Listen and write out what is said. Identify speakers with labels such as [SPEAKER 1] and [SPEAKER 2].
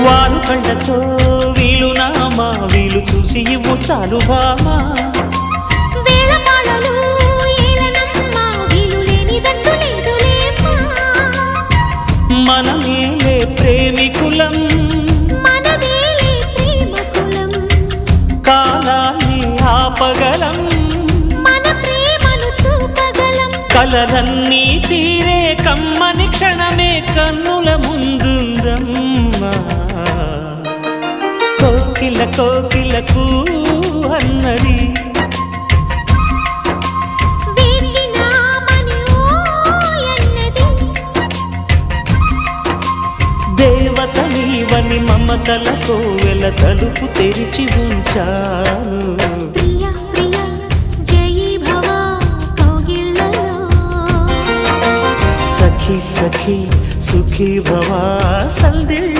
[SPEAKER 1] వారు కళ్ళతో వీలు నామా వీలు చూసి ఇవ్వు చాలు బామా మనమేలే ప్రేమికులం కాలాన్ని ఆపగలం కలలన్నీ తీరే కమ్మని క్షణమే కన్నుల ముందుందమ్మా కోకిల కోకిలకు అన్నది దేవత నీవని మమతల కోవెల తలుపు తెరిచి ఉంచాను సఖీ సఖీ సుఖీ భవా సందిళ్ళ